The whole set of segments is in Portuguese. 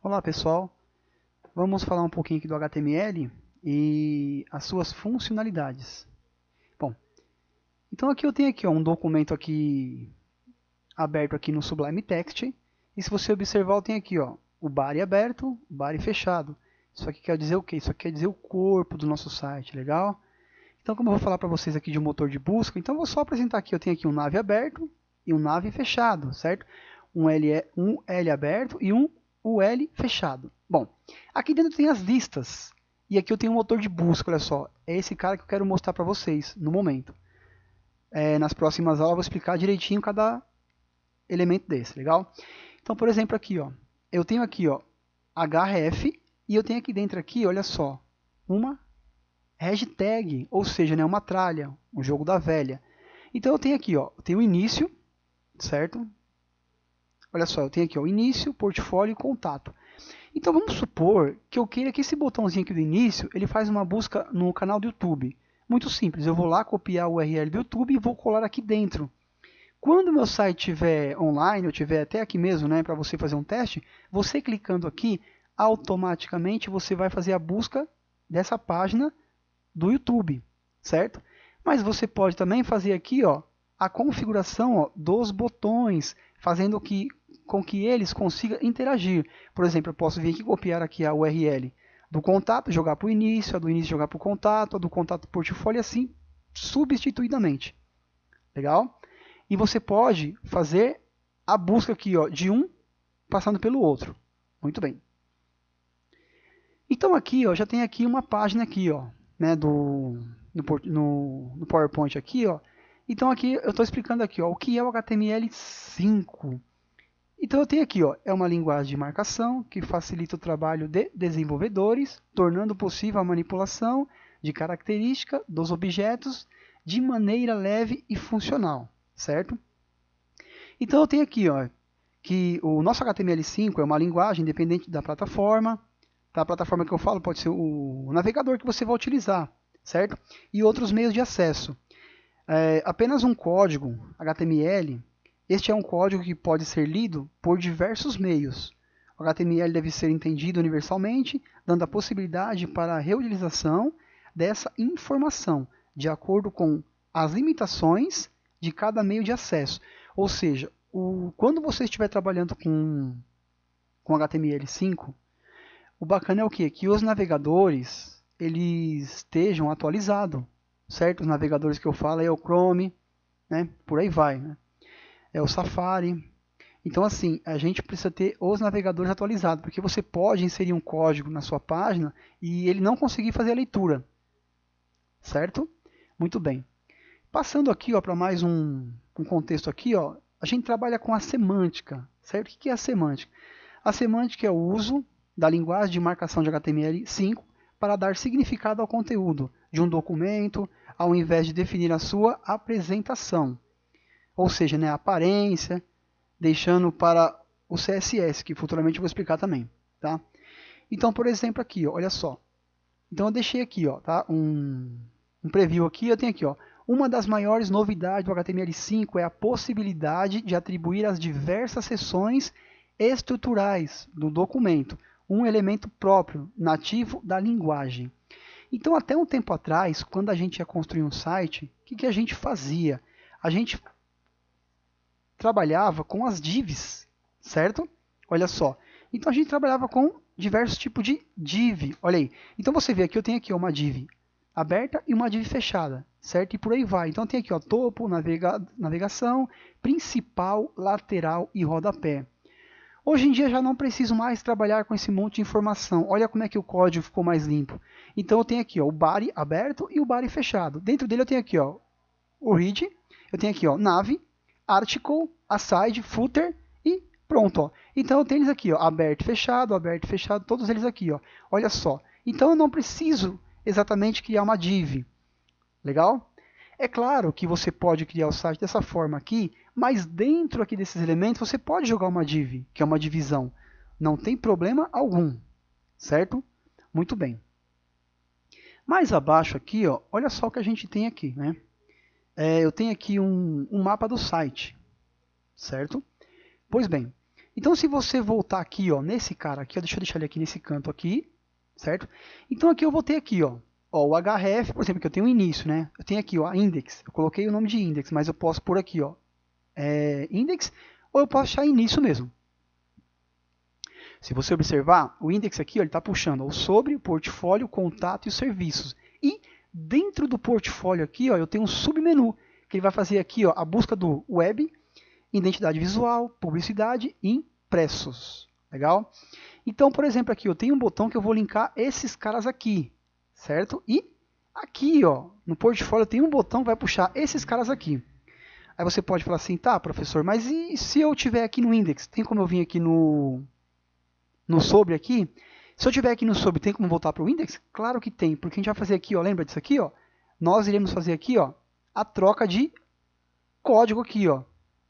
Olá pessoal, vamos falar um pouquinho aqui do HTML e as suas funcionalidades. Bom, então aqui eu tenho aqui, ó, um documento aqui aberto aqui no Sublime Text e se você observar eu tenho aqui ó, o body aberto, o body fechado. Isso aqui quer dizer o quê? Isso aqui quer dizer o corpo do nosso site, legal? Então como eu vou falar para vocês aqui de um motor de busca, então eu vou só apresentar aqui, eu tenho aqui um nav aberto e um nav fechado, certo? Um L aberto e um UL fechado. Bom, aqui dentro tem as listas. E aqui eu tenho um motor de busca, olha só. É esse cara que eu quero mostrar para vocês no momento. Nas próximas aulas eu vou explicar direitinho cada elemento desse, legal? Então, por exemplo, aqui, ó, eu tenho aqui, ó, href e eu tenho aqui dentro aqui, olha só, uma hashtag, ou seja, né, uma tralha, um jogo da velha. Então eu tenho aqui, ó, eu tenho o início, certo? Olha só, eu tenho aqui o início, portfólio e contato. Então vamos supor que eu queira que esse botãozinho aqui do início, ele faz uma busca no canal do YouTube. Muito simples, eu vou lá copiar o URL do YouTube e vou colar aqui dentro. Quando o meu site estiver online, eu estiver até aqui mesmo, né, para você fazer um teste, você clicando aqui, automaticamente você vai fazer a busca dessa página do YouTube, certo? Mas você pode também fazer aqui, ó, a configuração, ó, dos botões, fazendo com que eles consigam interagir. Por exemplo, eu posso vir aqui copiar aqui a URL do contato, jogar para o início, a do início jogar para o contato, a do contato para o portfólio, assim, substituidamente. Legal? E você pode fazer a busca aqui, ó, de um passando pelo outro. Muito bem. Então aqui, ó, já tem aqui uma página aqui, ó, né, no PowerPoint aqui, ó. Então aqui eu estou explicando aqui, ó, o que é o HTML5. Então eu tenho aqui, ó, é uma linguagem de marcação que facilita o trabalho de desenvolvedores, tornando possível a manipulação de características dos objetos de maneira leve e funcional, certo? Então eu tenho aqui, ó, que o nosso HTML5 é uma linguagem independente da plataforma. Tá? A plataforma que eu falo pode ser o navegador que você vai utilizar, certo? E outros meios de acesso. Apenas um código HTML. Este é um código que pode ser lido por diversos meios. O HTML deve ser entendido universalmente, dando a possibilidade para a reutilização dessa informação, de acordo com as limitações de cada meio de acesso. Ou seja, quando você estiver trabalhando com HTML5, o bacana é o quê? Que os navegadores eles estejam atualizados, certo? Os navegadores que eu falo é o Chrome, né? Por aí vai, né? É o Safari. Então, assim, a gente precisa ter os navegadores atualizados, porque você pode inserir um código na sua página e ele não conseguir fazer a leitura, certo? Muito bem. Passando aqui para mais um contexto aqui, ó, a gente trabalha com a semântica, certo? O que é a semântica? A semântica é o uso da linguagem de marcação de HTML5 para dar significado ao conteúdo de um documento, ao invés de definir a sua apresentação. Ou seja, né, a aparência, deixando para o CSS, que futuramente eu vou explicar também. Tá? Então, por exemplo, aqui, ó, olha só. Então eu deixei aqui, ó, tá? um preview aqui, eu tenho aqui, ó. Uma das maiores novidades do HTML5 é a possibilidade de atribuir às diversas seções estruturais do documento um elemento próprio, nativo da linguagem. Então, até um tempo atrás, quando a gente ia construir um site, o que a gente fazia? A gente trabalhava com as divs, certo? Olha só. Então, a gente trabalhava com diversos tipos de div. Olha aí. Então, você vê aqui, eu tenho aqui uma div aberta e uma div fechada, certo? E por aí vai. Então tem aqui, ó, topo, navegação, principal, lateral e rodapé. Hoje em dia já não preciso mais trabalhar com esse monte de informação. Olha como é que o código ficou mais limpo. Então eu tenho aqui, ó, o body aberto e o body fechado. Dentro dele eu tenho aqui, ó, o read, eu tenho aqui, ó, nav, article, aside, footer e pronto, ó. Então eu tenho eles aqui, ó, aberto, fechado, todos eles aqui, ó. Olha só. Então eu não preciso exatamente criar uma div. Legal? É claro que você pode criar o site dessa forma aqui, mas dentro aqui desses elementos você pode jogar uma div, que é uma divisão. Não tem problema algum, certo? Muito bem. Mais abaixo aqui, ó, olha só o que a gente tem aqui, né? Eu tenho aqui um mapa do site, certo? Pois bem, Então, se você voltar aqui, ó, nesse cara aqui, ó, deixa eu deixar ele aqui nesse canto aqui, certo? Então, aqui eu vou ter aqui, ó, o href, por exemplo, que eu tenho o início, né? Eu tenho aqui, ó, a index. Eu coloquei o nome de index, mas eu posso pôr aqui, ó, index, ou eu posso achar início mesmo. Se você observar, o index aqui, ó, ele está puxando o sobre, o portfólio, o contato e os serviços. E dentro do portfólio aqui, ó, eu tenho um submenu, que ele vai fazer aqui, ó, a busca do web, identidade visual, publicidade e impressos. Legal? Então, por exemplo, aqui eu tenho um botão que eu vou linkar esses caras aqui, certo? E aqui, ó, no portfólio tem um botão que vai puxar esses caras aqui. Aí você pode falar assim, tá, professor, mas e se eu tiver aqui no index? Tem como eu vir aqui no sobre aqui? Se eu tiver aqui no sobre, tem como voltar para o index? Claro que tem, porque a gente vai fazer aqui, ó, lembra disso aqui, ó? Nós iremos fazer aqui, ó, a troca de código aqui, ó,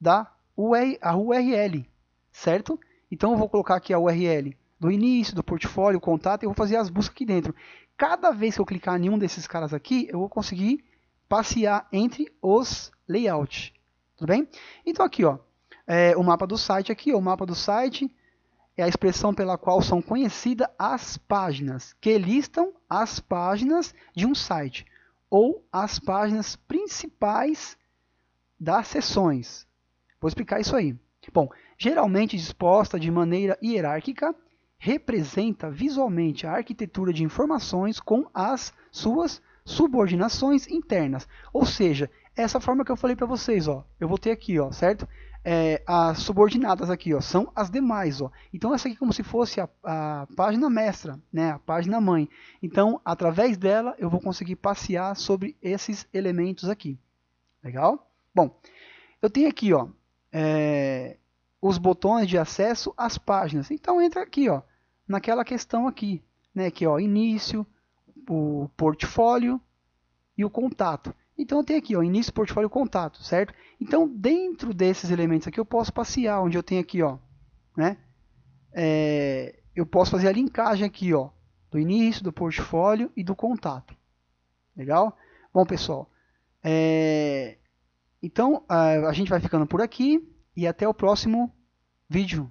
a URL, certo? Então eu vou colocar aqui a URL do início, do portfólio, contato, e eu vou fazer as buscas aqui dentro. Cada vez que eu clicar em um desses caras aqui, eu vou conseguir passear entre os layouts, tudo bem? Então aqui, ó, o mapa do site aqui, ó, o mapa do site é a expressão pela qual são conhecidas as páginas, que listam as páginas de um site, ou as páginas principais das seções. Vou explicar isso aí. Bom, geralmente disposta de maneira hierárquica, representa visualmente a arquitetura de informações com as suas subordinações internas. Ou seja, essa forma que eu falei para vocês, ó, eu vou ter aqui, ó, certo? As subordinadas aqui, ó, são as demais, ó. Então essa aqui é como se fosse a página mestra, né, a página mãe. Então, através dela, eu vou conseguir passear sobre esses elementos aqui. Legal? Bom, eu tenho aqui, ó, os botões de acesso às páginas. Então entra aqui, ó, naquela questão aqui, né, que ó, início, o portfólio e o contato. Então eu tenho aqui, ó, início, portfólio, contato, certo? Então dentro desses elementos aqui eu posso passear, onde eu tenho aqui, ó, né, eu posso fazer a linkagem aqui, ó, do início, do portfólio e do contato. Legal? Bom, pessoal, então a gente vai ficando por aqui e até o próximo vídeo.